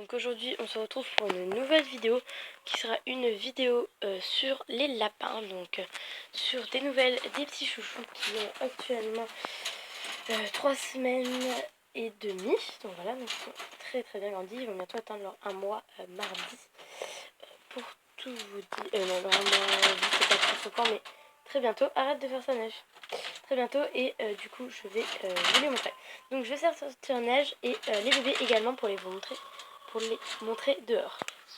Donc aujourd'hui on se retrouve pour une nouvelle vidéo qui sera une vidéo sur les lapins, donc sur des nouvelles des petits chouchous qui ont actuellement 3 semaines et demie. Donc voilà, donc ils sont très bien grandis, ils vont bientôt atteindre leur 1 mois mardi. Pour tout vous dire, non, leur 1 mois, c'est pas très fréquent, mais très bientôt. Arrête de faire sa neige. Très bientôt, et du coup je vais vous les montrer. Donc je vais sortir neige et les bébés également pour les montrer dehors.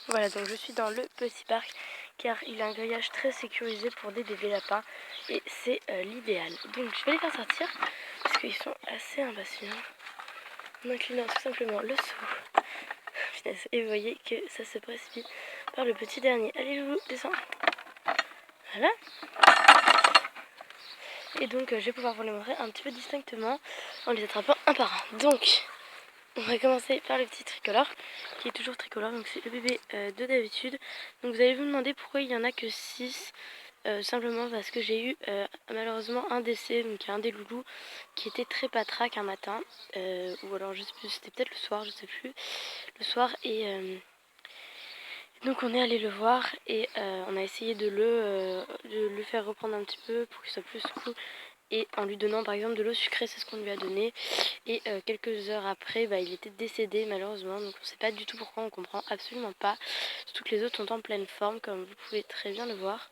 Voilà, donc je suis dans le petit parc car il a un grillage très sécurisé pour des bébés lapins et c'est l'idéal. Donc je vais les faire sortir parce qu'ils sont assez impatients. En inclinant tout simplement le seau. Et vous voyez que ça se précipite par le petit dernier. Allez loulou, descends. Voilà. Et donc je vais pouvoir vous les montrer un petit peu distinctement en les attrapant un par un. Donc on va commencer par le petit tricolore qui est toujours tricolore, donc c'est le bébé de d'habitude. Donc vous allez vous demander pourquoi il n'y en a que 6. Simplement parce que j'ai eu malheureusement un décès, donc un des loulous qui était très patraque un matin, ou alors je sais plus, c'était peut-être le soir, je sais plus, le soir, et donc on est allé le voir et on a essayé de le faire reprendre un petit peu pour qu'il soit plus cool. Et en lui donnant par exemple de l'eau sucrée, c'est ce qu'on lui a donné. Et quelques heures après, il était décédé malheureusement. Donc on ne sait pas du tout pourquoi, on comprend absolument pas. Surtout que les autres sont en pleine forme, comme vous pouvez très bien le voir.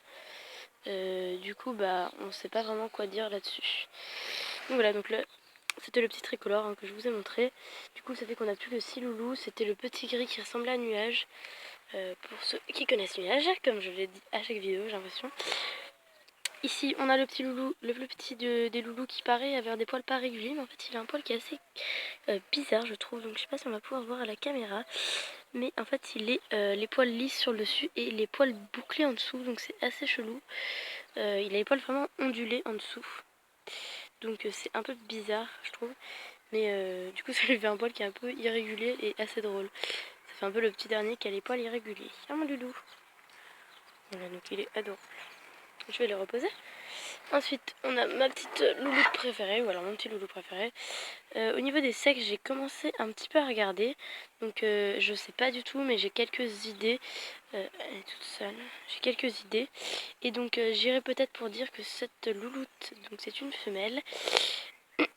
Du coup, on ne sait pas vraiment quoi dire là-dessus. Donc voilà, donc c'était le petit tricolore que je vous ai montré. Du coup, ça fait qu'on n'a plus que 6 loulous. C'était le petit gris qui ressemblait à Nuage. Pour ceux qui connaissent Nuage, comme je l'ai dit à chaque vidéo, j'ai l'impression. Ici on a le petit loulou, le plus petit des loulous qui paraît avoir des poils pas réguliers, mais en fait il a un poil qui est assez bizarre je trouve, donc je sais pas si on va pouvoir voir à la caméra, mais en fait il est les poils lisses sur le dessus et les poils bouclés en dessous, donc c'est assez chelou. Il a les poils vraiment ondulés en dessous, donc c'est un peu bizarre je trouve, mais du coup ça lui fait un poil qui est un peu irrégulier et assez drôle. Ça fait un peu le petit dernier qui a les poils irréguliers. Ah mon loulou. Voilà, donc il est adorable. Je vais le reposer. Ensuite, on a ma petite louloute préférée, ou alors mon petit loulou préféré. Au niveau des sexes, j'ai commencé un petit peu à regarder. Donc, je sais pas du tout, mais j'ai quelques idées. Elle est toute seule. J'ai quelques idées. Et donc, j'irai peut-être pour dire que cette louloute, donc c'est une femelle.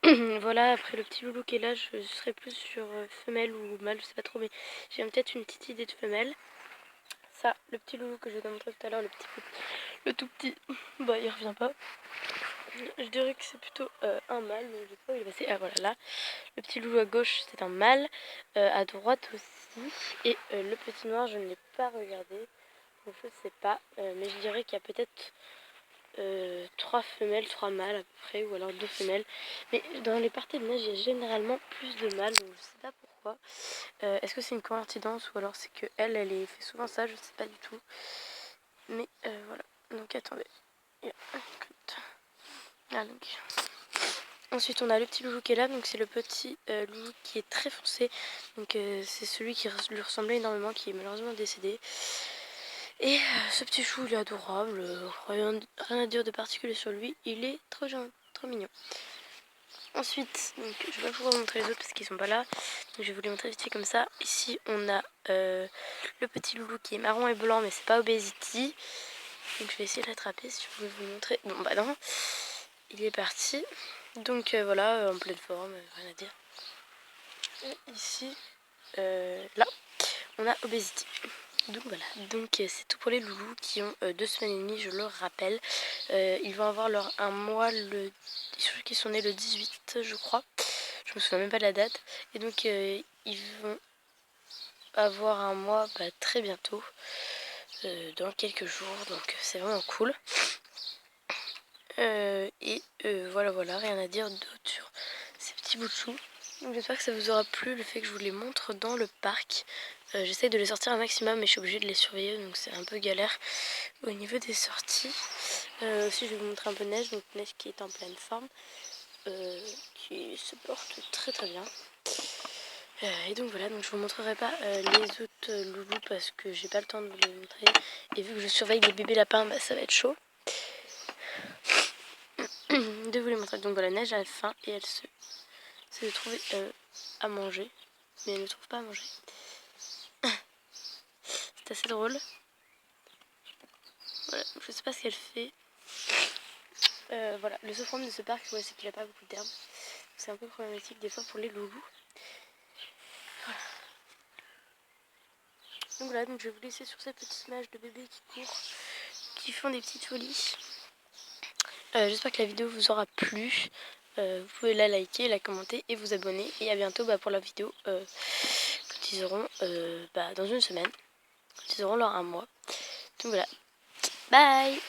Voilà, après le petit loulou qui est là, je serai plus sur femelle ou mâle, je sais pas trop, mais j'ai peut-être une petite idée de femelle. Ça, le petit loulou que je vous ai montré tout à l'heure, le tout petit, il revient pas. Je dirais que c'est plutôt un mâle, mais je sais pas où il est passé. Ah voilà, là, le petit loulou à gauche c'est un mâle, à droite aussi. Et le petit noir, je ne l'ai pas regardé, donc je sais pas, mais je dirais qu'il y a peut-être 3 femelles, 3 mâles à peu près, ou alors 2 femelles. Mais dans les parties de neige, il y a généralement plus de mâles, donc je sais pas pourquoi. Est-ce que c'est une coïncidence ou alors c'est que elle fait souvent ça, je sais pas du tout. Mais voilà, donc attendez. Ah, donc. Ensuite on a le petit loulou qui est là, donc c'est le petit loulou qui est très foncé. Donc c'est celui qui lui ressemblait énormément, qui est malheureusement décédé. Et ce petit chou il est adorable, rien à dire de particulier sur lui, il est trop gentil, trop mignon. Ensuite, donc, je vais pas pouvoir vous montrer les autres parce qu'ils sont pas là. Donc, je vais vous les montrer vite fait comme ça. Ici, on a le petit loulou qui est marron et blanc, mais c'est pas Obesity. Donc, je vais essayer de l'attraper si je peux vous le montrer. Bon, bah non, il est parti. Donc, voilà, en pleine forme, rien à dire. Et ici, là, on a Obesity. Donc voilà, donc c'est tout pour les loulous qui ont 2 semaines et demie, je le rappelle. Ils vont avoir leur 1 mois, qui sont nés le 18 je crois. Je me souviens même pas de la date. Et donc ils vont avoir 1 mois très bientôt, dans quelques jours, donc c'est vraiment cool. Voilà, rien à dire d'autre sur ces petits bouts de chou. J'espère que ça vous aura plu le fait que je vous les montre dans le parc. J'essaie de les sortir un maximum mais je suis obligée de les surveiller, donc c'est un peu galère au niveau des sorties. Aussi je vais vous montrer un peu de neige, donc neige qui est en pleine forme, qui se porte très bien. Et donc voilà, donc je vous montrerai pas les autres loulous parce que j'ai pas le temps de vous les montrer. Et vu que je surveille les bébés lapins, ça va être chaud de vous les montrer. Donc voilà, neige a faim et elle se trouve à manger, mais elle ne trouve pas à manger. c'est assez drôle. Voilà, je sais pas ce qu'elle fait. Voilà, le seul problème de ce parc, c'est qu'il a pas beaucoup d'herbe. C'est un peu problématique des fois pour les loulous. Voilà. Donc voilà, donc je vais vous laisser sur cette petite image de bébés qui courent, qui font des petites folies. J'espère que la vidéo vous aura plu. Vous pouvez la liker, la commenter et vous abonner. Et à bientôt pour la vidéo quand ils auront dans une semaine. Quand ils auront leur 1 mois. Donc voilà. Bye!